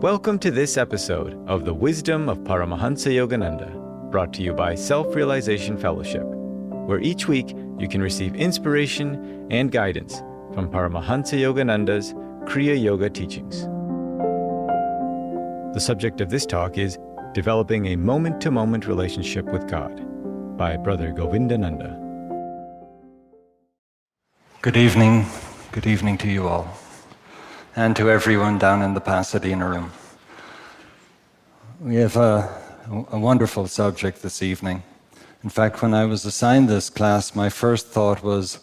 Welcome to this episode of The Wisdom of Paramahansa Yogananda, brought to you by Self-Realization Fellowship, where each week you can receive inspiration and guidance from Paramahansa Yogananda's Kriya Yoga teachings. The subject of this talk is Developing a Moment-to-Moment Relationship with God by Brother Govindananda. Good evening to you all, and to everyone down in the Pasadena room. We have a wonderful subject this evening. In fact, when I was assigned this class, my first thought was,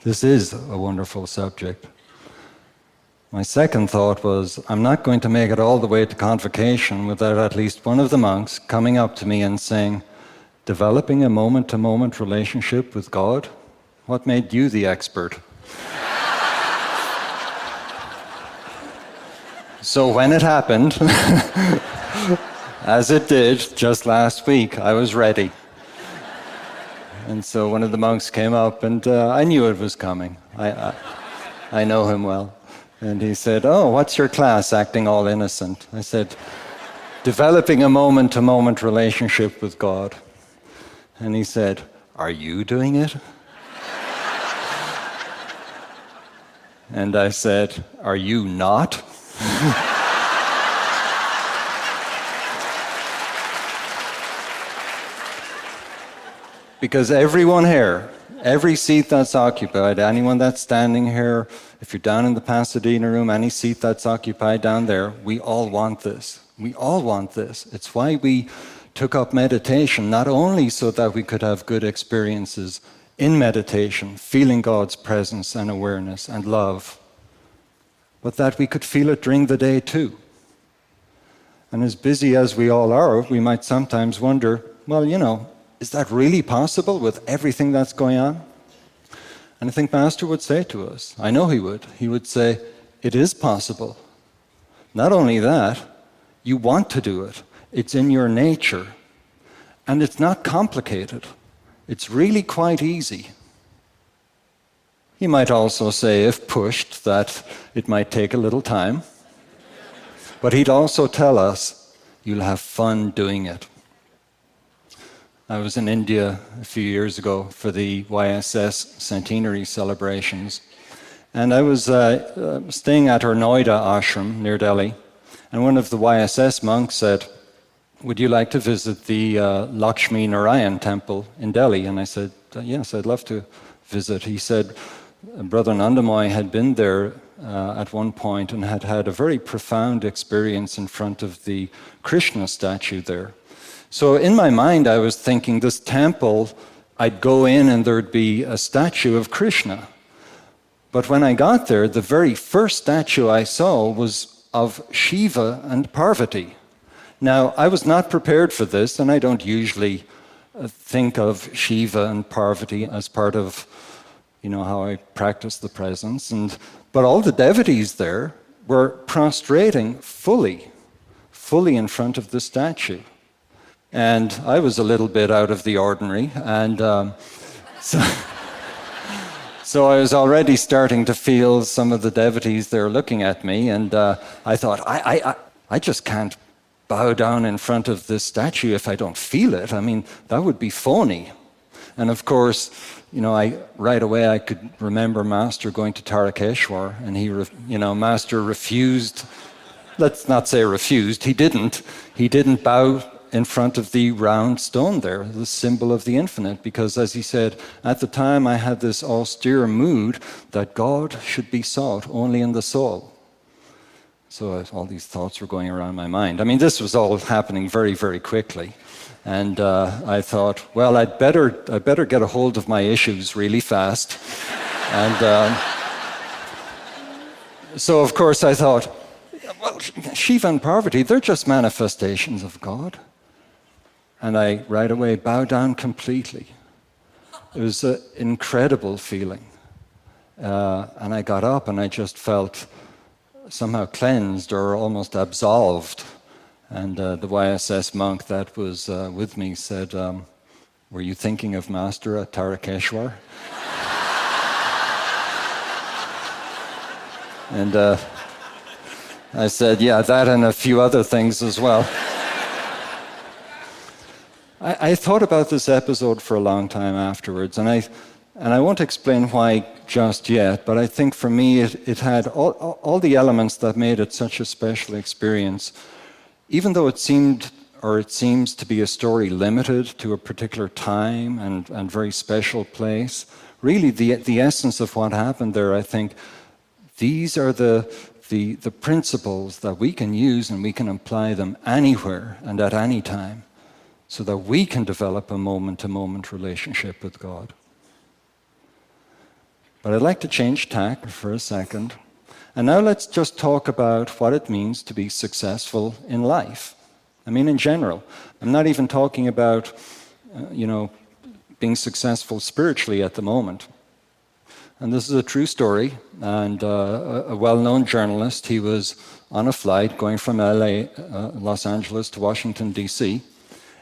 this is a wonderful subject. My second thought was, I'm not going to make it all the way to convocation without at least one of the monks coming up to me and saying, developing a moment-to-moment relationship with God? What made you the expert? So when it happened, as it did just last week, I was ready. And so one of the monks came up, and I knew it was coming. I know him well. And he said, "Oh, what's your class, acting all innocent?" I said, "Developing a moment-to-moment relationship with God." And he said, "Are you doing it?" And I said, "Are you not?" Because everyone here, every seat that's occupied, anyone that's standing here, if you're down in the Pasadena room, any seat that's occupied down there, we all want this. We all want this. It's why we took up meditation, not only so that we could have good experiences in meditation, feeling God's presence and awareness and love, but that we could feel it during the day too. And as busy as we all are, we might sometimes wonder, well, is that really possible with everything that's going on? And I think Master would say to us, I know he would say, it is possible. Not only that, you want to do it. It's in your nature. And it's not complicated. It's really quite easy. He might also say, if pushed, that it might take a little time. But he'd also tell us, you'll have fun doing it. I was in India a few years ago for the YSS centenary celebrations. And I was staying at our Noida ashram near Delhi. And one of the YSS monks said, would you like to visit the Lakshmi Narayan temple in Delhi? And I said, yes, I'd love to visit. He said, Brother Nandamoy had been there at one point and had had a very profound experience in front of the Krishna statue there. So in my mind, I was thinking this temple, I'd go in and there'd be a statue of Krishna. But when I got there, the very first statue I saw was of Shiva and Parvati. Now, I was not prepared for this, and I don't usually think of Shiva and Parvati as part of, how I practice the presence. But all the devotees there were prostrating fully in front of the statue. And I was a little bit out of the ordinary, and so I was already starting to feel some of the devotees there looking at me, and I thought, I just can't bow down in front of this statue if I don't feel it. I mean, that would be phony. And of course, right away I could remember Master going to Tarakeshwar, and Master refused. Let's not say refused. He didn't bow in front of the round stone there, the symbol of the infinite, because as he said, at the time I had this austere mood that God should be sought only in the soul. So all these thoughts were going around my mind. I mean, this was all happening very, very quickly. And I thought, well, I'd better get a hold of my issues really fast. And so of course I thought, well, Shiva and Parvati, they're just manifestations of God. And I right away bowed down completely. It was an incredible feeling. And I got up and I just felt somehow cleansed or almost absolved. And the YSS monk that was with me said, were you thinking of Master at Tarakeshwar? I said, yeah, that and a few other things as well. I thought about this episode for a long time afterwards, and I won't explain why just yet, but I think for me it had all the elements that made it such a special experience. Even though it seems to be a story limited to a particular time and very special place, really the essence of what happened there, I think, these are the principles that we can use and we can apply them anywhere and at any time, so that we can develop a moment-to-moment relationship with God. But I'd like to change tack for a second. And now let's just talk about what it means to be successful in life. I mean, in general. I'm not even talking about, being successful spiritually at the moment. And this is a true story. And a well-known journalist, he was on a flight going from Los Angeles to Washington, D.C.,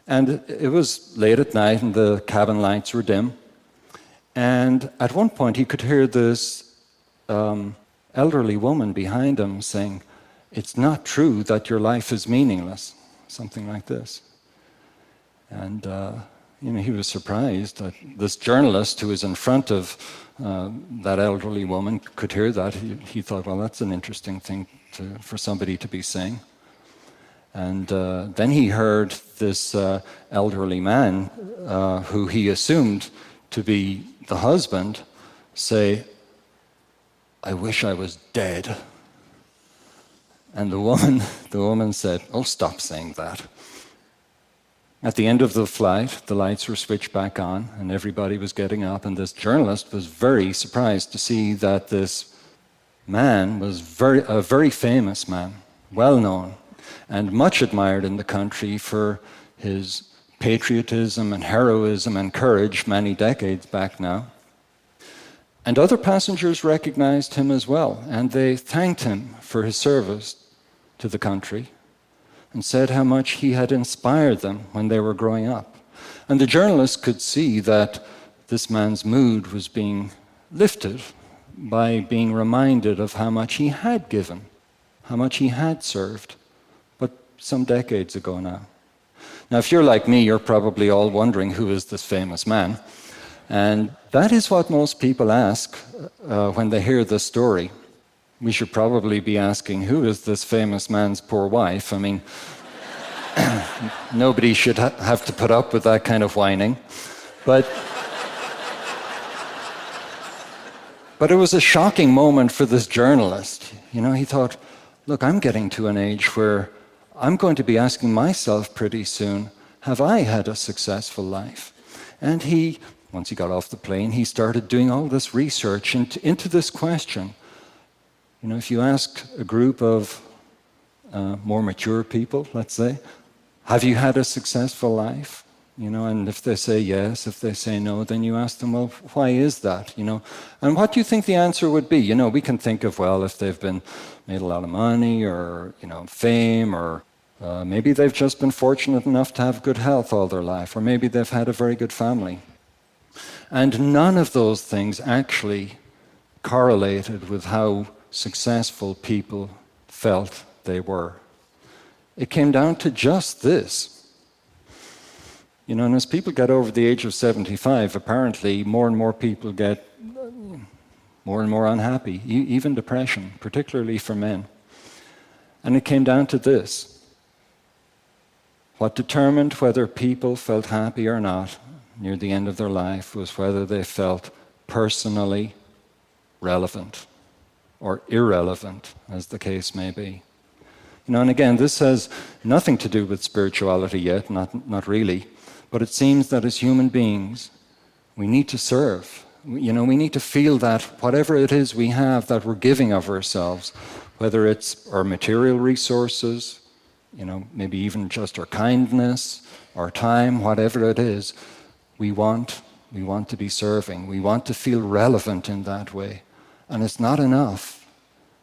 and it was late at night and the cabin lights were dim. And at one point he could hear this elderly woman behind him saying, "It's not true that your life is meaningless," something like this. And he was surprised that this journalist who was in front of that elderly woman could hear that. He thought, well, that's an interesting thing for somebody to be saying. And then he heard this elderly man, who he assumed to be the husband, say, "I wish I was dead." And the woman said, "Oh, stop saying that." At the end of the flight, the lights were switched back on, and everybody was getting up, and this journalist was very surprised to see that this man was a very famous man, well known, and much admired in the country for his patriotism and heroism and courage many decades back now. And other passengers recognized him as well, and they thanked him for his service to the country and said how much he had inspired them when they were growing up. And the journalist could see that this man's mood was being lifted by being reminded of how much he had given, how much he had served, but some decades ago now. Now, if you're like me, you're probably all wondering, who is this famous man? And that is what most people ask when they hear this story. We should probably be asking, who is this famous man's poor wife? I mean, nobody should have to put up with that kind of whining. But it was a shocking moment for this journalist. He thought, look, I'm getting to an age where I'm going to be asking myself pretty soon, have I had a successful life? And once he got off the plane, he started doing all this research into this question. If you ask a group of more mature people, let's say, have you had a successful life? And if they say yes, if they say no, then you ask them, well, why is that? And what do you think the answer would be? We can think of, well, if they've made a lot of money or, fame, or maybe they've just been fortunate enough to have good health all their life, or maybe they've had a very good family. And none of those things actually correlated with how successful people felt they were. It came down to just this. And as people get over the age of 75, apparently more and more people get more and more unhappy, even depression, particularly for men. And it came down to this. What determined whether people felt happy or not near the end of their life was whether they felt personally relevant or irrelevant, as the case may be. And again, this has nothing to do with spirituality yet, not really, but it seems that as human beings, we need to serve. We need to feel that whatever it is we have that we're giving of ourselves, whether it's our material resources, maybe even just our kindness, our time, whatever it is, we want to be serving. We want to feel relevant in that way. And it's not enough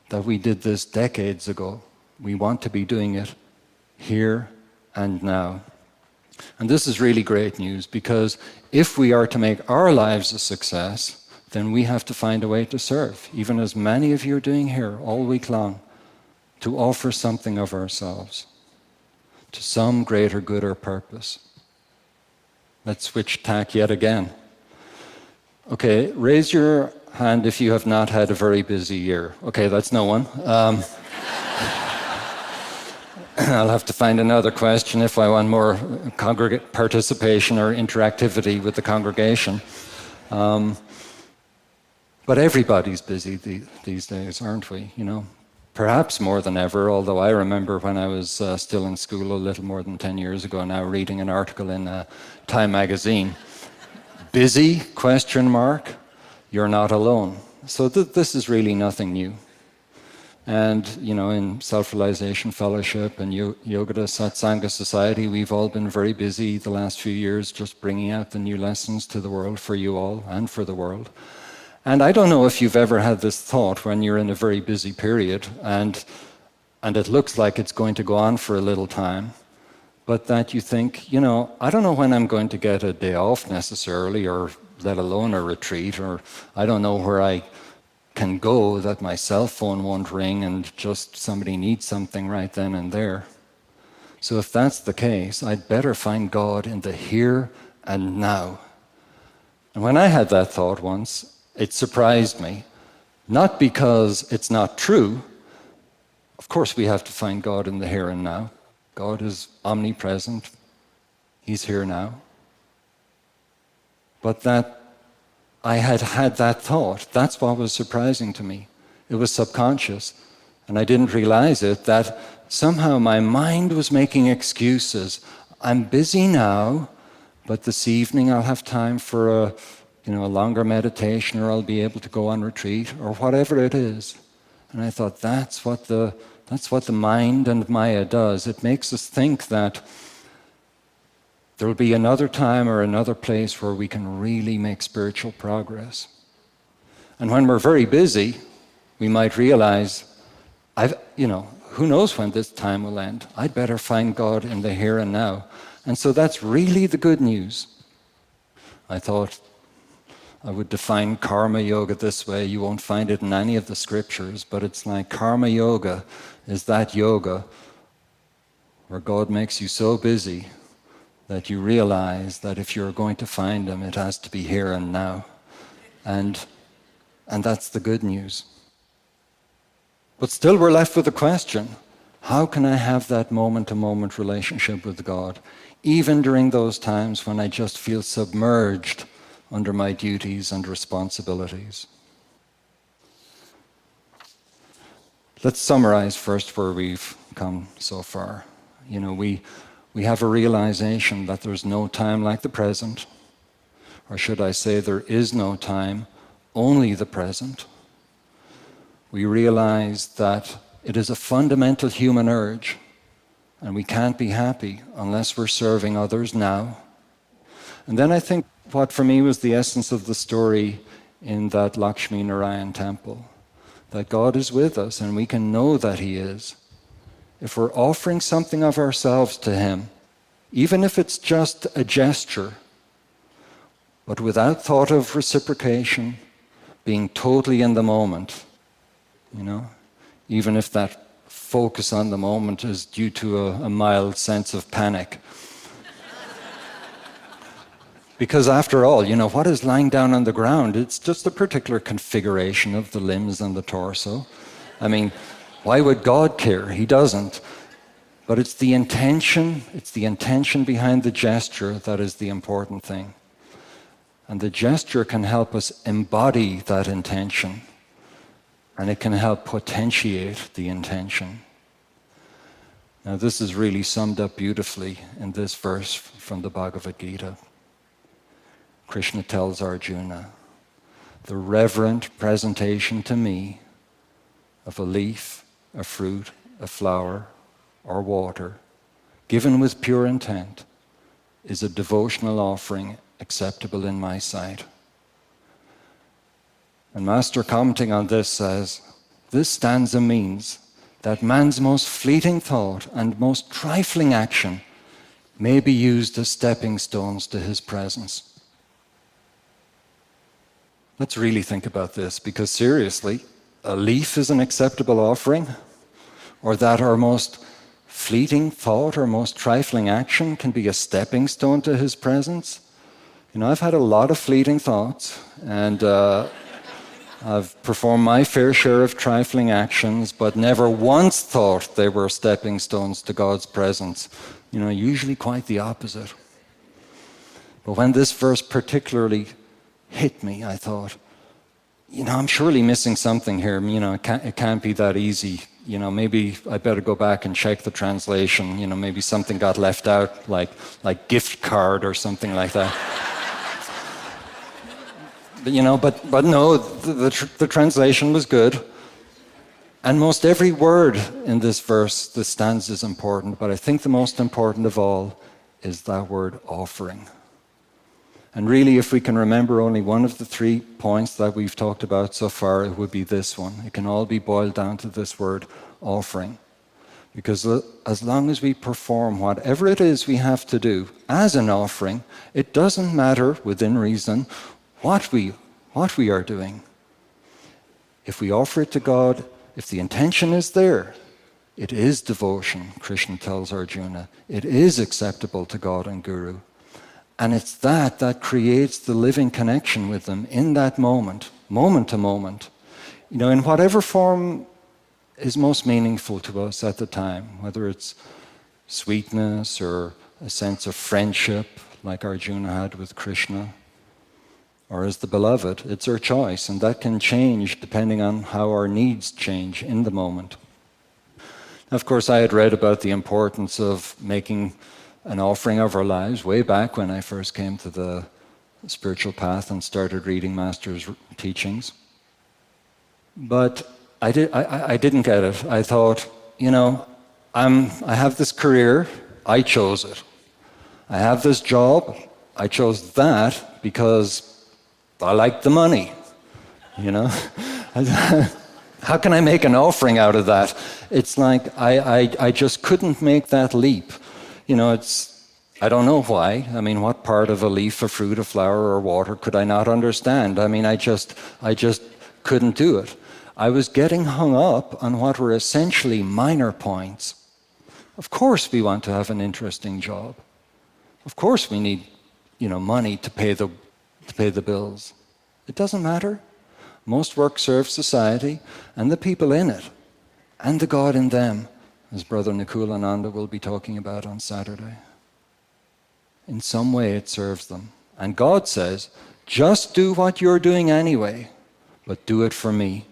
that we did this decades ago. We want to be doing it here and now. And this is really great news, because if we are to make our lives a success, then we have to find a way to serve, even as many of you are doing here all week long, to offer something of ourselves to some greater good or purpose. Let's switch tack yet again. Okay, raise your hand if you have not had a very busy year. Okay, that's no one. I'll have to find another question if I want more congregate participation or interactivity with the congregation. But everybody's busy these days, aren't we? You know, perhaps more than ever, although I remember when I was still in school a little more than 10 years ago now, reading an article in Time magazine. Busy, question mark, you're not alone. So this is really nothing new. And, you know, in Self-Realization Fellowship and Yoga Satsanga Society, we've all been very busy the last few years just bringing out the new lessons to the world for you all and for the world. And I don't know if you've ever had this thought when you're in a very busy period and it looks like it's going to go on for a little time, but that you think, you know, I don't know when I'm going to get a day off necessarily, or let alone a retreat, or I don't know where I can go that my cell phone won't ring and just somebody needs something right then and there. So if that's the case, I'd better find God in the here and now. And when I had that thought once, it surprised me. Not because it's not true. Of course we have to find God in the here and now. God is omnipresent. He's here now. But that I had had that thought. That's what was surprising to me. It was subconscious. And I didn't realize it, that somehow my mind was making excuses. I'm busy now, but this evening I'll have time for a longer meditation, or I'll be able to go on retreat, or whatever it is. And I thought, that's what the mind and Maya does. It makes us think that there will be another time or another place where we can really make spiritual progress. And when we're very busy, we might realize, who knows when this time will end? I'd better find God in the here and now. And so that's really the good news. I thought I would define karma yoga this way. You won't find it in any of the scriptures, but it's like karma yoga is that yoga where God makes you so busy that you realize that if you're going to find Him, it has to be here and now. And that's the good news. But still we're left with the question, how can I have that moment-to-moment relationship with God, even during those times when I just feel submerged under my duties and responsibilities? Let's summarize first where we've come so far. You know, we have a realization that there's no time like the present, or should I say there is no time, only the present. We realize that it is a fundamental human urge, and we can't be happy unless we're serving others now. And then I think what for me was the essence of the story in that Lakshmi Narayan temple, that God is with us and we can know that He is. If we're offering something of ourselves to Him, even if it's just a gesture, but without thought of reciprocation, being totally in the moment, even if that focus on the moment is due to a mild sense of panic. Because after all, what is lying down on the ground? It's just a particular configuration of the limbs and the torso. I mean, why would God care? He doesn't. But it's the intention behind the gesture that is the important thing. And the gesture can help us embody that intention. And it can help potentiate the intention. Now, this is really summed up beautifully in this verse from the Bhagavad Gita. Krishna tells Arjuna, the reverent presentation to me of a leaf, a fruit, a flower, or water, given with pure intent, is a devotional offering acceptable in my sight. And Master, commenting on this, says, this stanza means that man's most fleeting thought and most trifling action may be used as stepping stones to his presence. Let's really think about this, because seriously, a leaf is an acceptable offering? or that our most fleeting thought or most trifling action can be a stepping stone to his presence. I've had a lot of fleeting thoughts, and I've performed my fair share of trifling actions, but never once thought they were stepping stones to God's presence. Usually quite the opposite. But when this verse particularly hit me, I thought, I'm surely missing something here. It can't be that easy. Maybe I better go back and check the translation. Maybe something got left out, like gift card or something like that. But no, the translation was good. And most every word in this verse, the stanza is important, but I think the most important of all is that word offering. And really, if we can remember only one of the 3 points that we've talked about so far, it would be this one. It can all be boiled down to this word, offering. Because as long as we perform whatever it is we have to do as an offering, it doesn't matter, within reason, what we are doing. If we offer it to God, if the intention is there, it is devotion, Krishna tells Arjuna. It is acceptable to God and Guru. And it's that creates the living connection with them in that moment to moment. In whatever form is most meaningful to us at the time, whether it's sweetness or a sense of friendship like Arjuna had with Krishna, or as the beloved, it's our choice, and that can change depending on how our needs change in the moment. Of course, I had read about the importance of making an offering of our lives way back when I first came to the spiritual path and started reading Master's teachings. But I didn't get it. I thought, I have this career, I chose it. I have this job, I chose that because I like the money, How can I make an offering out of that? It's like I just couldn't make that leap. I don't know why. What part of a leaf, a fruit, a flower, or water could I not understand? I just couldn't do it. I was getting hung up on what were essentially minor points. Of course we want to have an interesting job. Of course we need, money to pay the bills. It doesn't matter. Most work serves society and the people in it, and the God in them, as Brother Nikulananda will be talking about on Saturday. In some way it serves them. And God says, just do what you're doing anyway, but do it for me.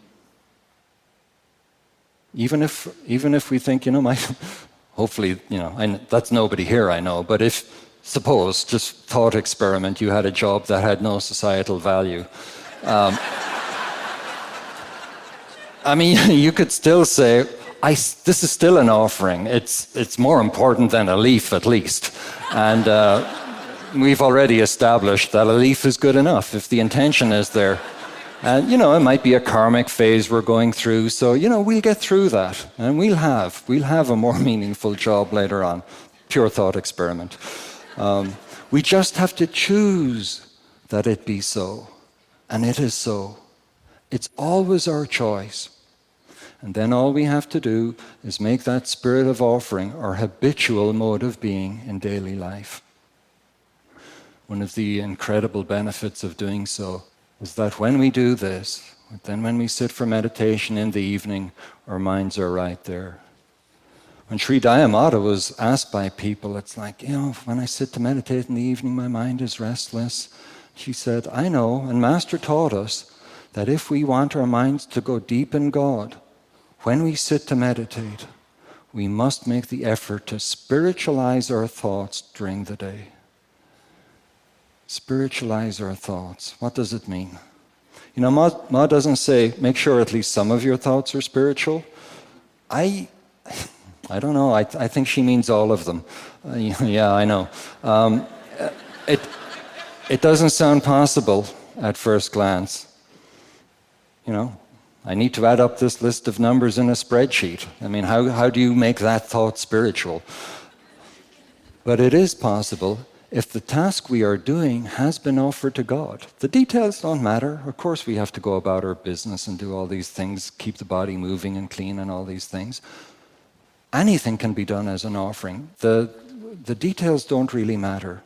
Even if we think, hopefully, that's nobody here I know, but suppose, just thought experiment, you had a job that had no societal value. You could still say, this is still an offering. It's more important than a leaf, at least. And we've already established that a leaf is good enough if the intention is there. And, it might be a karmic phase we're going through, so, we'll get through that. And we'll have a more meaningful job later on. Pure thought experiment. We just have to choose that it be so. And it is so. It's always our choice. And then all we have to do is make that spirit of offering our habitual mode of being in daily life. One of the incredible benefits of doing so is that when we do this, then when we sit for meditation in the evening, our minds are right there. When Sri Dayamata was asked by people, it's like, when I sit to meditate in the evening, my mind is restless. She said, I know, and Master taught us that if we want our minds to go deep in God, when we sit to meditate, we must make the effort to spiritualize our thoughts during the day. Spiritualize our thoughts. What does it mean? Ma doesn't say, make sure at least some of your thoughts are spiritual. I don't know. I think she means all of them. Yeah, I know. It doesn't sound possible at first glance. I need to add up this list of numbers in a spreadsheet. How do you make that thought spiritual? But it is possible if the task we are doing has been offered to God. The details don't matter. Of course we have to go about our business and do all these things, keep the body moving and clean and all these things. anything can be done as an offering. The details don't really matter.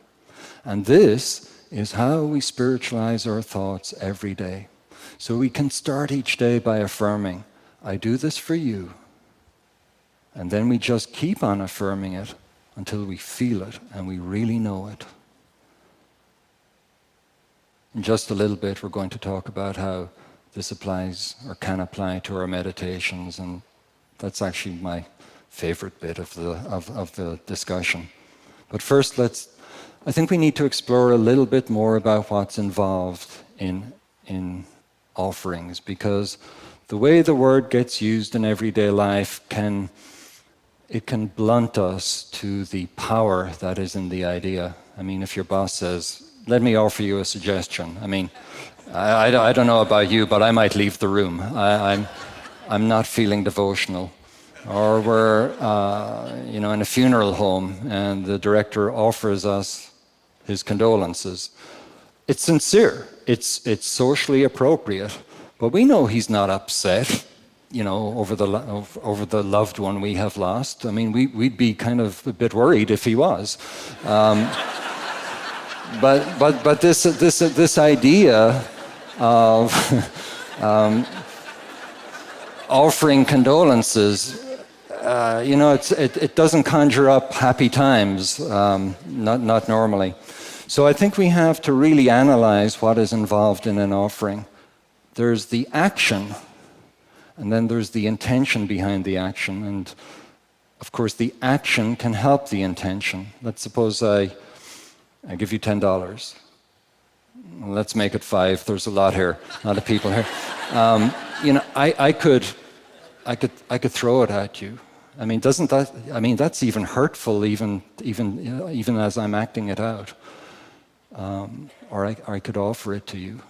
And this is how we spiritualize our thoughts every day. So we can start each day by affirming, I do this for you. And then we just keep on affirming it until we feel it and we really know it. In just a little bit, we're going to talk about how this applies or can apply to our meditations, and that's actually my favorite bit of the discussion. But first, I think we need to explore a little bit more about what's involved in offerings, because the way the word gets used in everyday life can blunt us to the power that is in the idea. I mean, if your boss says, let me offer you a suggestion. I mean, I don't know about you, but I might leave the room. I'm not feeling devotional. Or we're in a funeral home and the director offers us his condolences. It's sincere. It's socially appropriate. But we know he's not upset, over the loved one we have lost. I mean, we'd be kind of a bit worried if he was. But this idea of offering condolences, it doesn't conjure up happy times, not normally. So I think we have to really analyze what is involved in an offering. There's the action, and then there's the intention behind the action. And of course, the action can help the intention. Let's suppose I give you $10. Let's make it 5. There's a lot here, a lot of people here. I could throw it at you. I mean, that's even hurtful, even as I'm acting it out. Or I could offer it to you.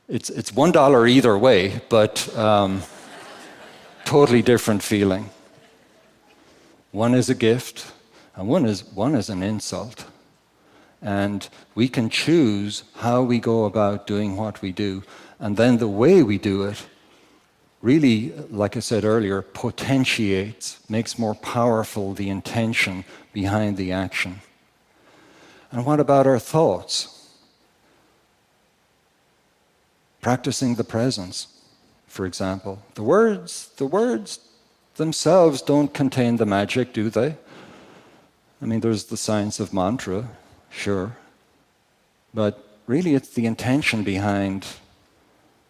It's $1 either way, but totally different feeling. One is a gift, and one is an insult. And we can choose how we go about doing what we do, and then the way we do it really, like I said earlier, potentiates, makes more powerful the intention behind the action. And what about our thoughts? Practicing the presence, for example. The words themselves don't contain the magic, do they? I mean, there's the science of mantra, sure. But really it's the intention behind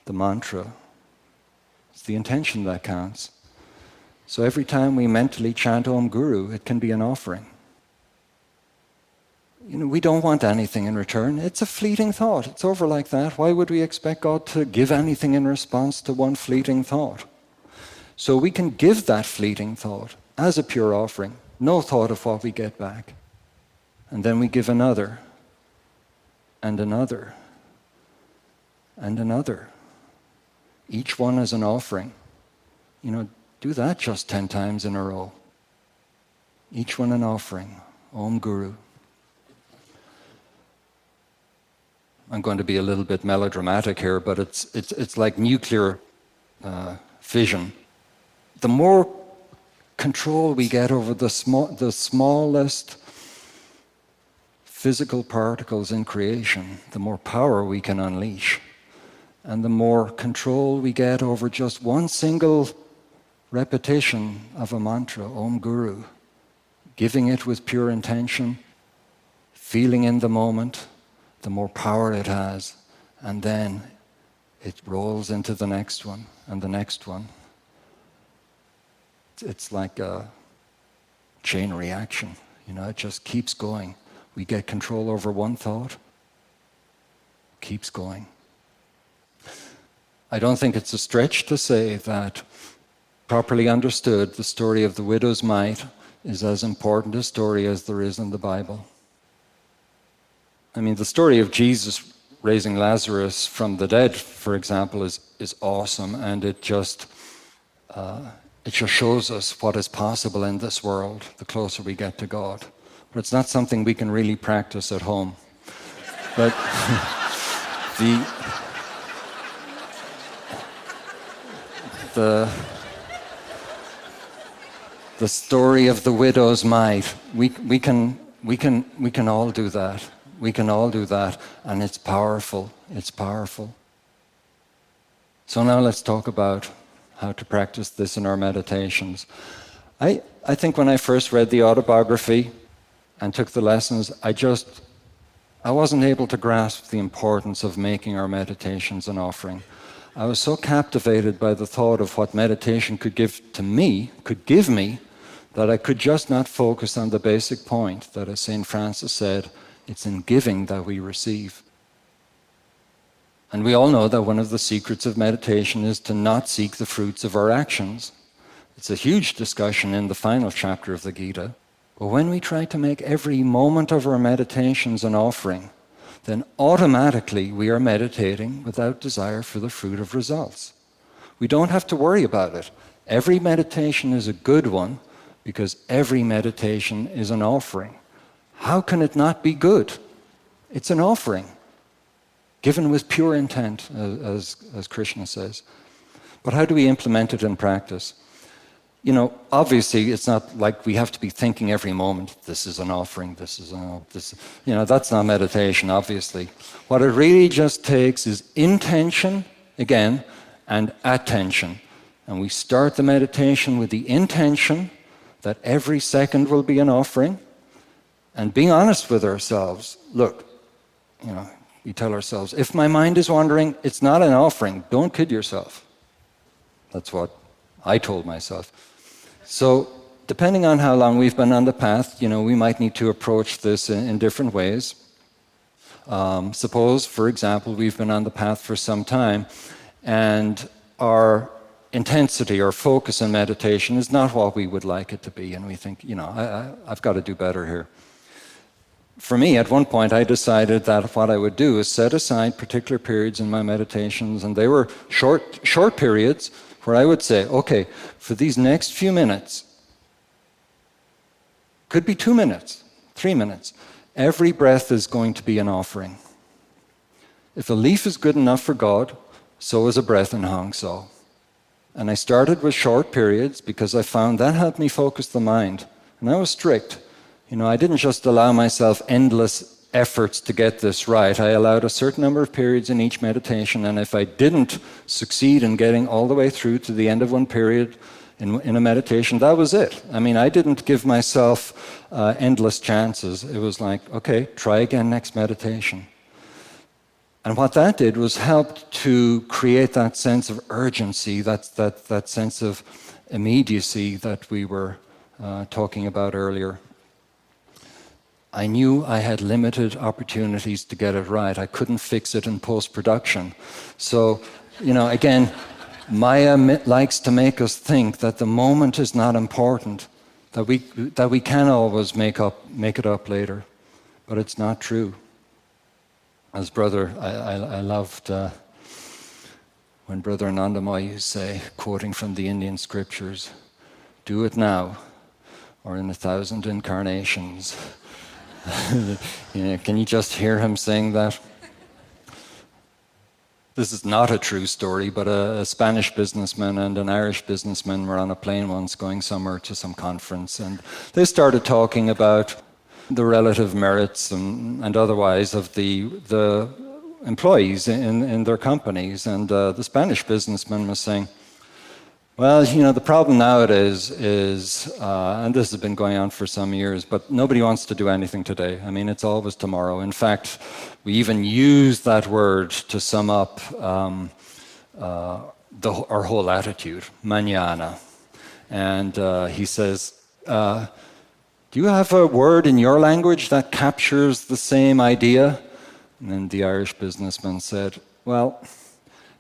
the mantra. It's the intention that counts. So every time we mentally chant Om Guru, it can be an offering. We don't want anything in return. It's a fleeting thought. It's over like that. Why would we expect God to give anything in response to one fleeting thought? So we can give that fleeting thought as a pure offering. No thought of what we get back. And then we give another, and another, and another. Each one as an offering. Do that just 10 times in a row. Each one an offering. Om Guru. I'm going to be a little bit melodramatic here, but it's like nuclear fission. The more control we get over the smallest physical particles in creation, the more power we can unleash. And the more control we get over just one single repetition of a mantra, Om Guru, giving it with pure intention, feeling in the moment, the more power it has. And then it rolls into the next one and the next one. It's like a chain reaction. It just keeps going. We get control over one thought, keeps going. I don't think it's a stretch to say that, properly understood, the story of the widow's mite is as important a story as there is in the Bible. I mean, the story of Jesus raising Lazarus from the dead, for example, is awesome, and it just shows us what is possible in this world the closer we get to God. But it's not something we can really practice at home. But the the story of the widow's mite. We can all do that. We can all do that, and it's powerful. It's powerful. So now let's talk about how to practice this in our meditations. I think when I first read the autobiography and took the lessons, I wasn't able to grasp the importance of making our meditations an offering. I was so captivated by the thought of what meditation could give me, that I could just not focus on the basic point that, as St. Francis said, it's in giving that we receive. And we all know that one of the secrets of meditation is to not seek the fruits of our actions. It's a huge discussion in the final chapter of the Gita. But when we try to make every moment of our meditations an offering, then automatically we are meditating without desire for the fruit of results. We don't have to worry about it. Every meditation is a good one because every meditation is an offering. How can it not be good? It's an offering, given with pure intent, as Krishna says. But how do we implement it in practice? Obviously, it's not like we have to be thinking every moment, this is an offering, that's not meditation, obviously. What it really just takes is intention, again, and attention. And we start the meditation with the intention that every second will be an offering, and being honest with ourselves. Look, we tell ourselves, if my mind is wandering, it's not an offering. Don't kid yourself. That's what I told myself. So, depending on how long we've been on the path, we might need to approach this in different ways. Suppose, for example, we've been on the path for some time, and our intensity or focus in meditation is not what we would like it to be, and we think, I've got to do better here. For me, at one point, I decided that what I would do is set aside particular periods in my meditations, and they were short periods where I would say, okay, for these next few minutes, could be 2 minutes, 3 minutes, every breath is going to be an offering. If a leaf is good enough for God, so is a breath in Hong So. And I started with short periods because I found that helped me focus the mind. And I was strict. I didn't just allow myself endless efforts to get this right. I allowed a certain number of periods in each meditation, and if I didn't succeed in getting all the way through to the end of one period in a meditation, that was it. I didn't give myself endless chances. It was like, okay, try again next meditation. And what that did was help to create that sense of urgency, that sense of immediacy that we were talking about earlier. I knew I had limited opportunities to get it right. I couldn't fix it in post-production. So, again, Maya likes to make us think that the moment is not important, that we can always make it up later. But it's not true. As I loved when Brother Anandamayi used to say, quoting from the Indian scriptures, do it now or in 1,000 incarnations. Can you just hear him saying that? This is not a true story, but a Spanish businessman and an Irish businessman were on a plane once going somewhere to some conference, and they started talking about the relative merits and otherwise of the employees in their companies. And the Spanish businessman was saying, well, the problem nowadays is, and this has been going on for some years, but nobody wants to do anything today. It's always tomorrow. In fact, we even use that word to sum up our whole attitude, mañana. And he says, do you have a word in your language that captures the same idea? And then the Irish businessman said, well,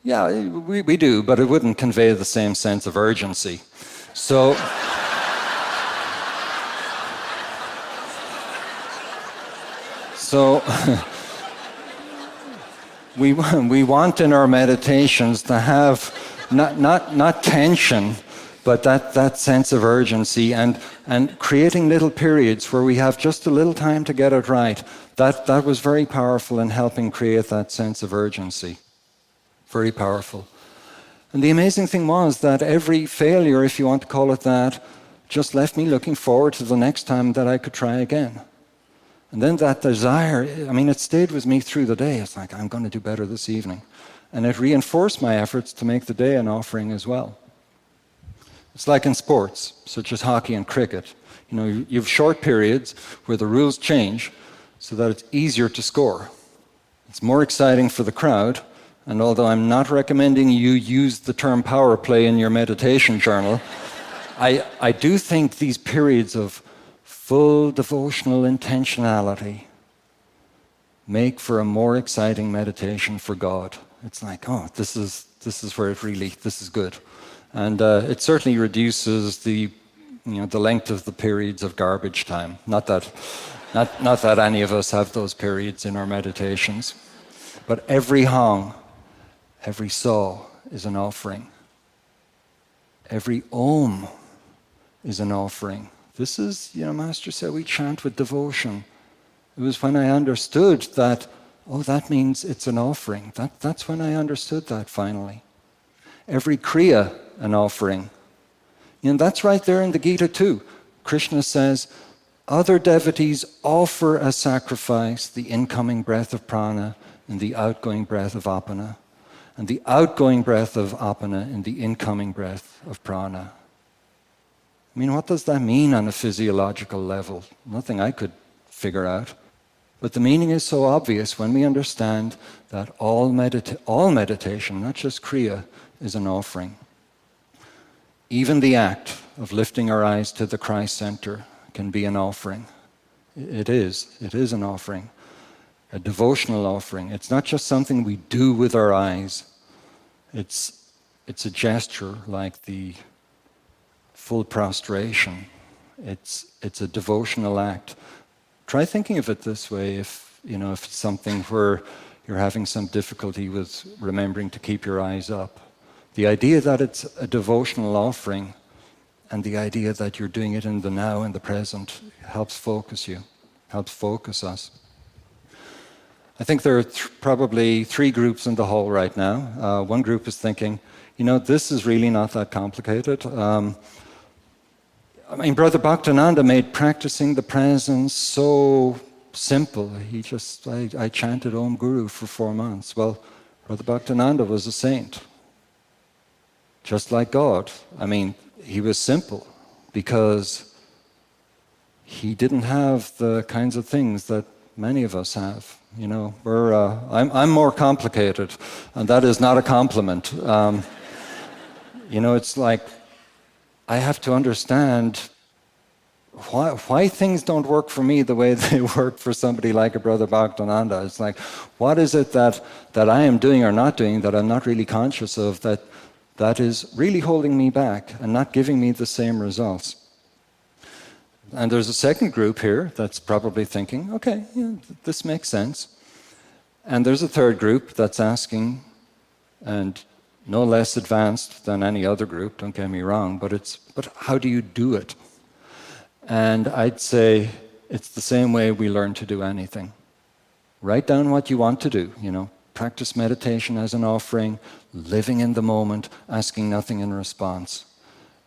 yeah, we do, but it wouldn't convey the same sense of urgency. So, we want in our meditations to have not tension, but that sense of urgency and creating little periods where we have just a little time to get it right. That was very powerful in helping create that sense of urgency. Very powerful. And the amazing thing was that every failure, if you want to call it that, just left me looking forward to the next time that I could try again. And then that desire, it stayed with me through the day. It's like, I'm going to do better this evening. And it reinforced my efforts to make the day an offering as well. It's like in sports, such as hockey and cricket. You have short periods where the rules change so that it's easier to score. It's more exciting for the crowd, and although I'm not recommending you use the term power play in your meditation journal, I do think these periods of full devotional intentionality make for a more exciting meditation for God. It's like, oh, this is where this is good. And it certainly reduces the length of the periods of garbage time. Not that any of us have those periods in our meditations. But every hong, every saw is an offering. Every om is an offering. This is, Master said, we chant with devotion. It was when I understood that, that means it's an offering. That's when I understood that finally. Every kriya, an offering. That's right there in the Gita too. Krishna says, other devotees offer as sacrifice the incoming breath of prana and the outgoing breath of apana, and the outgoing breath of apana and the incoming breath of prana. What does that mean on a physiological level? Nothing I could figure out. But the meaning is so obvious when we understand that all meditation, not just kriya, is an offering. Even the act of lifting our eyes to the Christ center can be an offering. It is an offering, a devotional offering. It's not just something we do with our eyes. It's a gesture like the full prostration. It's a devotional act. Try thinking of it this way. If it's something where you're having some difficulty with remembering to keep your eyes up, the idea that it's a devotional offering and the idea that you're doing it in the now and the present helps focus you, helps focus us. I think there are probably three groups in the hall right now. One group is thinking, this is really not that complicated. Brother Bhaktananda made practicing the presence so simple. I chanted Om Guru for 4 months. Well, Brother Bhaktananda was a saint. Just like God. He was simple because he didn't have the kinds of things that many of us have. I'm more complicated, and that is not a compliment. It's like I have to understand why things don't work for me the way they work for somebody like a Brother Bhaktananda. It's like, what is it that I am doing or not doing that I'm not really conscious of that is really holding me back and not giving me the same results? And there's a second group here that's probably thinking, okay, this makes sense. And there's a third group that's asking, and no less advanced than any other group, don't get me wrong, but how do you do it? And I'd say it's the same way we learn to do anything. Write down what you want to do, practice meditation as an offering, living in the moment, asking nothing in response.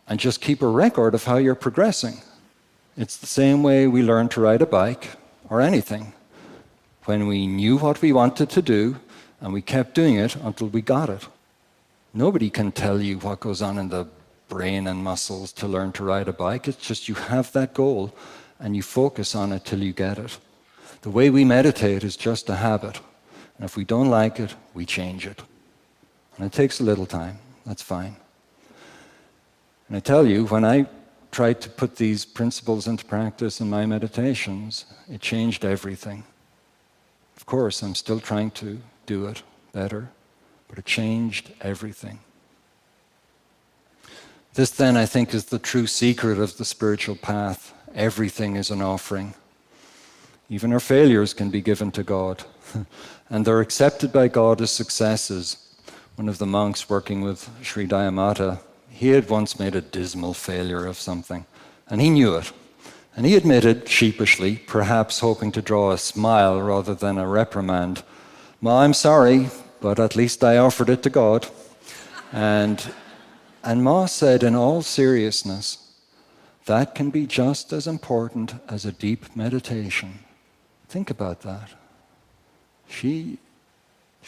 And just keep a record of how you're progressing. It's the same way we learn to ride a bike or anything. When we knew what we wanted to do and we kept doing it until we got it. Nobody can tell you what goes on in the brain and muscles to learn to ride a bike. It's just you have that goal and you focus on it till you get it. The way we meditate is just a habit. And if we don't like it, we change it. And it takes a little time. That's fine. And I tell you, when I tried to put these principles into practice in my meditations, it changed everything. Of course, I'm still trying to do it better, but it changed everything. This then, I think, is the true secret of the spiritual path. Everything is an offering. Even our failures can be given to God, and they're accepted by God as successes. One of the monks working with Sri Dayamata, he had once made a dismal failure of something, and he knew it. And he admitted sheepishly, perhaps hoping to draw a smile rather than a reprimand, "Ma, I'm sorry, but at least I offered it to God." And Ma said in all seriousness, that can be just as important as a deep meditation. Think about that. She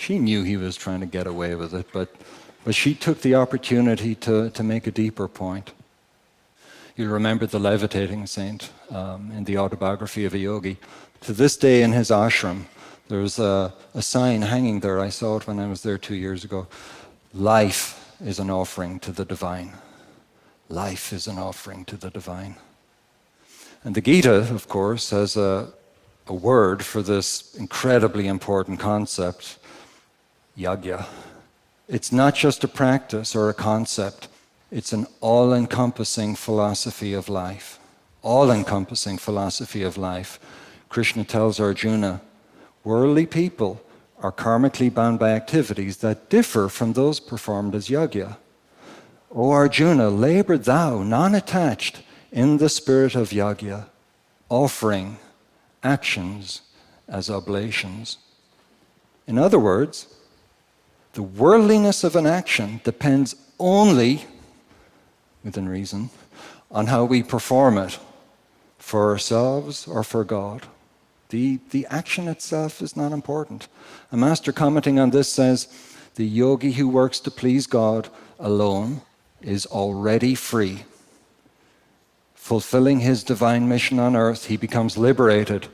knew he was trying to get away with it, but she took the opportunity to make a deeper point. You'll remember the levitating saint in the Autobiography of a Yogi. To this day in his ashram, there's a sign hanging there. I saw it when I was there 2 years ago. Life is an offering to the divine. Life is an offering to the divine. And the Gita, of course, has a word for this incredibly important concept, yajna. It's not just a practice or a concept. It's an all-encompassing philosophy of life. All-encompassing philosophy of life. Krishna tells Arjuna, worldly people are karmically bound by activities that differ from those performed as yajna. O Arjuna, labor thou, non-attached, in the spirit of yajna, offering actions as oblations. In other words, the worldliness of an action depends only, within reason, on how we perform it, for ourselves or for God. The action itself is not important. A master commenting on this says, the yogi who works to please God alone is already free. Fulfilling his divine mission on earth, he becomes liberated.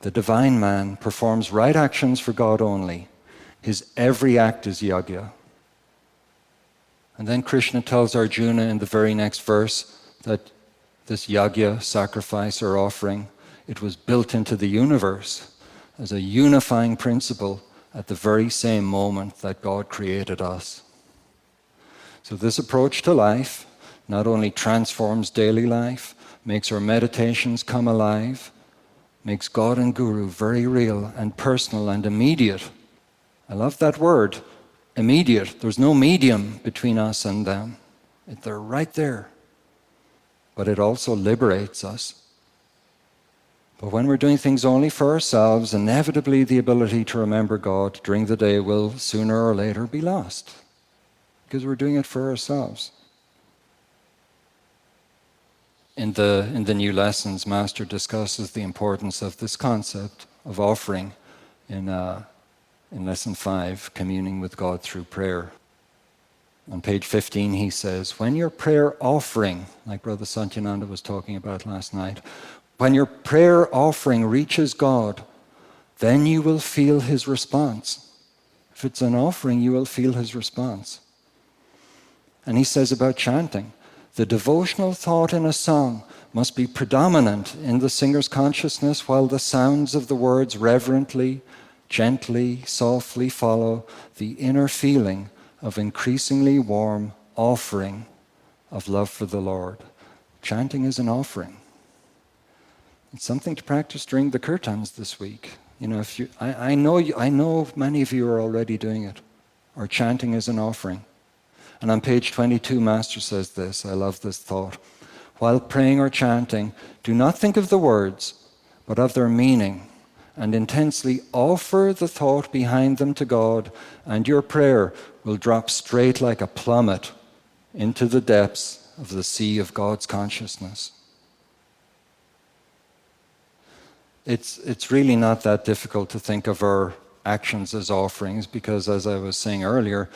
The divine man performs right actions for God only. His every act is yajna. And then Krishna tells Arjuna in the very next verse that this yajna, sacrifice or offering, it was built into the universe as a unifying principle at the very same moment that God created us. So this approach to life not only transforms daily life, makes our meditations come alive, makes God and Guru very real and personal and immediate. I love that word, immediate. There's no medium between us and them. They're right there. But it also liberates us. But when we're doing things only for ourselves, inevitably the ability to remember God during the day will sooner or later be lost, because we're doing it for ourselves. In the new lessons, Master discusses the importance of this concept of offering in Lesson 5, communing with God through prayer. On page 15 he says, when your prayer offering, like Brother Satyananda was talking about last night, when your prayer offering reaches God, then you will feel his response. If it's an offering, you will feel his response. And he says about chanting, the devotional thought in a song must be predominant in the singer's consciousness while the sounds of the words reverently, gently, softly follow the inner feeling of increasingly warm offering of love for the Lord. Chanting is an offering. It's something to practice during the kirtans this week. You know, I know many of you are already doing it. Or chanting is an offering. And on page 22, Master says this, I love this thought. While praying or chanting, do not think of the words, but of their meaning, and intensely offer the thought behind them to God, and your prayer will drop straight like a plummet into the depths of the sea of God's consciousness. It's really not that difficult to think of our actions as offerings, because as I was saying earlier,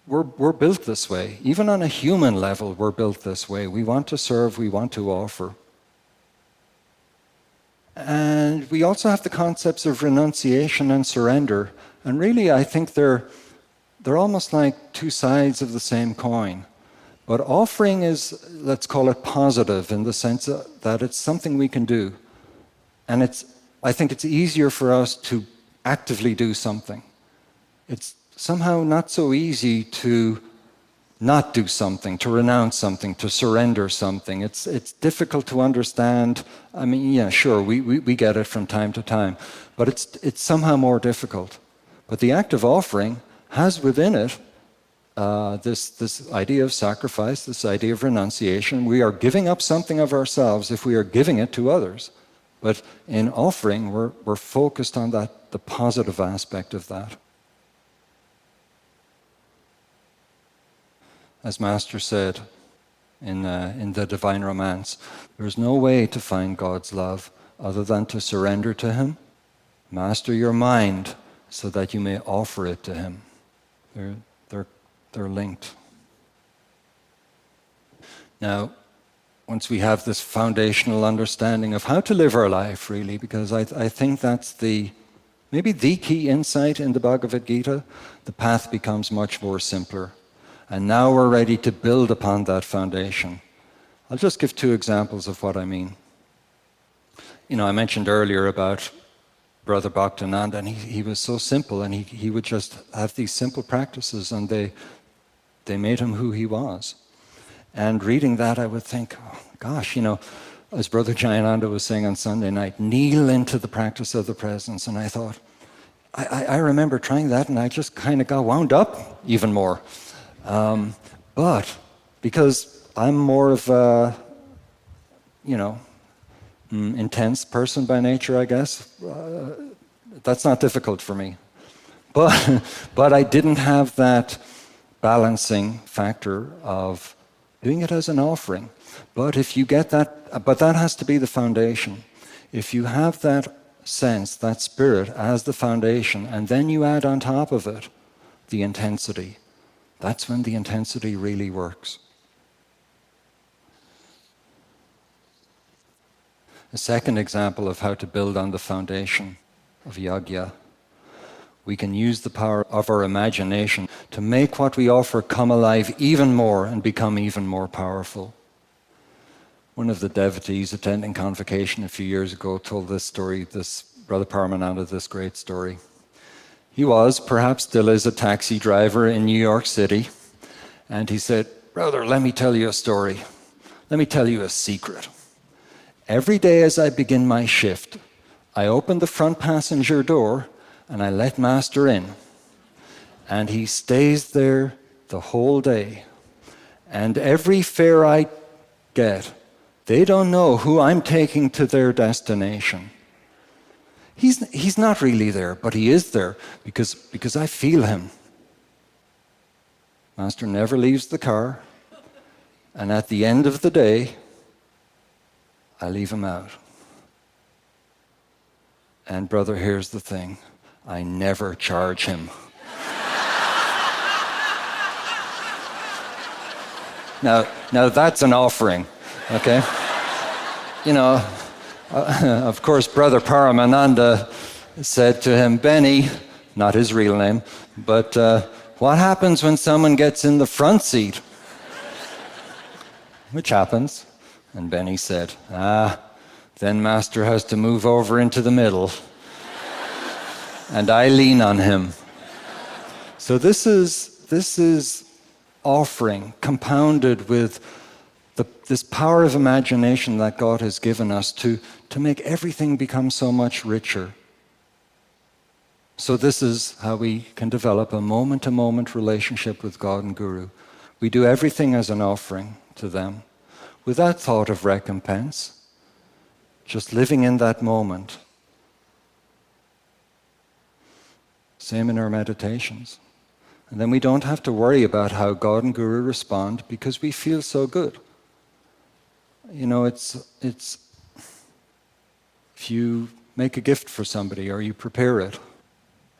we're built this way. Even on a human level, we're built this way. We want to serve, we want to offer. And we also have the concepts of renunciation and surrender. And really, I think they're almost like two sides of the same coin. But offering is, let's call it positive, in the sense that it's something we can do. And I think it's easier for us to actively do something. It's somehow not so easy to not do something, to renounce something, to surrender something. It's difficult to understand. I mean, yeah, sure, we get it from time to time, but it's somehow more difficult. But the act of offering has within it this idea of sacrifice, this idea of renunciation. We are giving up something of ourselves if we are giving it to others. But in offering, we're focused on that, the positive aspect of that. As Master said, in the Divine Romance. There's no way to find God's love other than to surrender to Him, master your mind so that you may offer it to Him. They're linked. Now, once we have this foundational understanding of how to live our life, really, because I think that's maybe the key insight in the Bhagavad Gita, the path becomes much more simpler. And now we're ready to build upon that foundation. I'll just give 2 examples of what I mean. I mentioned earlier about Brother Bhaktananda, and he was so simple, and he would just have these simple practices, and they made him who he was. And reading that, I would think, oh, gosh, as Brother Jayananda was saying on Sunday night, kneel into the practice of the presence. And I thought, I remember trying that, and I just kind of got wound up even more. But because I'm more of a, intense person by nature, I guess, that's not difficult for me. But I didn't have that balancing factor of doing it as an offering. But if you get that, but that has to be the foundation. If you have that sense, that spirit as the foundation, and then you add on top of it the intensity, that's when the intensity really works. A second example of how to build on the foundation of yajna. We can use the power of our imagination to make what we offer come alive even more and become even more powerful. One of the devotees attending convocation a few years ago told this story, this Brother Paramahansa, this great story. He was, perhaps still is, a taxi driver in New York City, and he said, "Brother, let me tell you a story. Let me tell you a secret. Every day as I begin my shift, I open the front passenger door and I let Master in. And he stays there the whole day. And every fare I get, they don't know who I'm taking to their destination. He's not really there, but he is there because I feel him. Master never leaves the car, and at the end of the day, I leave him out. And brother, here's the thing. I never charge him. Now that's an offering, okay? Of course, Brother Paramahansa said to him, "Benny," not his real name, but what happens when someone gets in the front seat? Which happens. And Benny said, then Master has to move over into the middle. And I lean on him. So this is offering compounded with this power of imagination that God has given us to make everything become so much richer. So this is how we can develop a moment-to-moment relationship with God and Guru. We do everything as an offering to them, without thought of recompense, just living in that moment. Same in our meditations. And then we don't have to worry about how God and Guru respond because we feel so good. It's if you make a gift for somebody or you prepare it,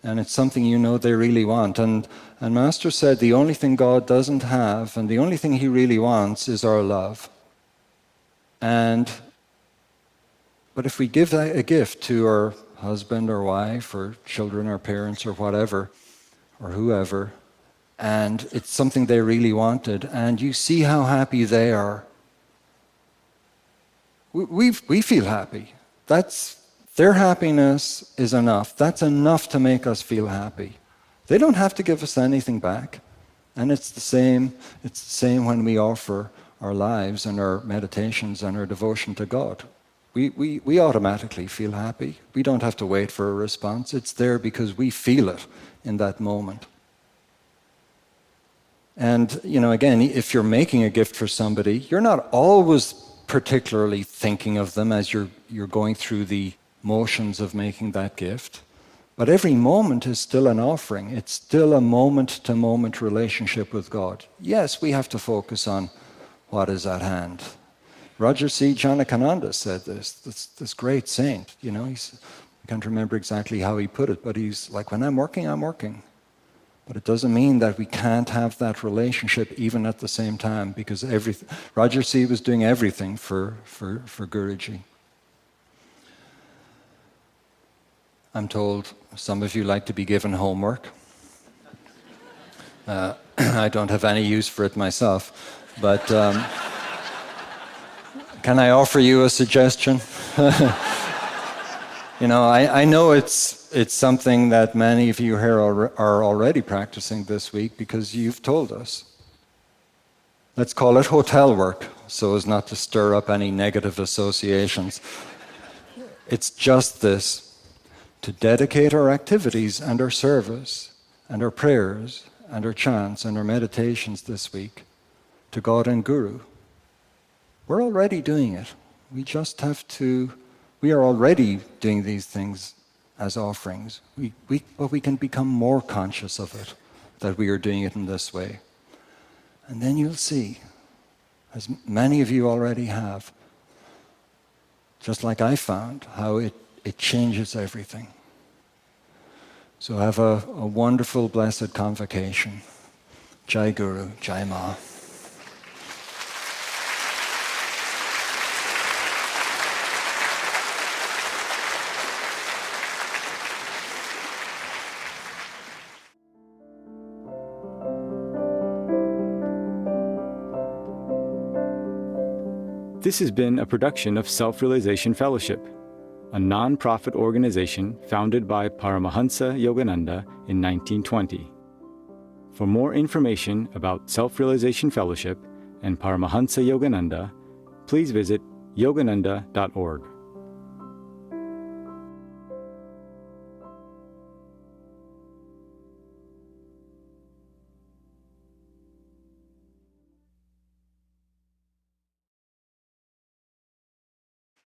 and it's something they really want. And Master said the only thing God doesn't have, and the only thing he really wants, is our love. But if we give a gift to our husband or wife or children or parents or whatever, or whoever, and it's something they really wanted, and you see how happy they are, we feel happy. Their happiness is enough. That's enough to make us feel happy. They don't have to give us anything back. And it's the same when we offer our lives and our meditations and our devotion to God. We automatically feel happy. We don't have to wait for a response. It's there because we feel it in that moment. And, again, if you're making a gift for somebody, you're not always particularly thinking of them as you're going through the motions of making that gift. But every moment is still an offering. It's still a moment-to-moment relationship with God. Yes, we have to focus on what is at hand. Roger C. Janakananda said this great saint, I can't remember exactly how he put it, but he's like, when I'm working, I'm working. But it doesn't mean that we can't have that relationship even at the same time, because Roger C. was doing everything for Guruji. I'm told some of you like to be given homework. I don't have any use for it myself, but can I offer you a suggestion? I know it's something that many of you here are already practicing this week because you've told us. Let's call it hotel work, so as not to stir up any negative associations. It's just this: to dedicate our activities and our service and our prayers and our chants and our meditations this week to God and Guru. We're already doing it. We are already doing these things as offerings. But we can become more conscious of it, that we are doing it in this way. And then you'll see, as many of you already have, just like I found, how it changes everything. So have a wonderful, blessed convocation. Jai Guru, Jai Ma. This has been a production of Self-Realization Fellowship, a non-profit organization founded by Paramahansa Yogananda in 1920. For more information about Self-Realization Fellowship and Paramahansa Yogananda, please visit yogananda.org.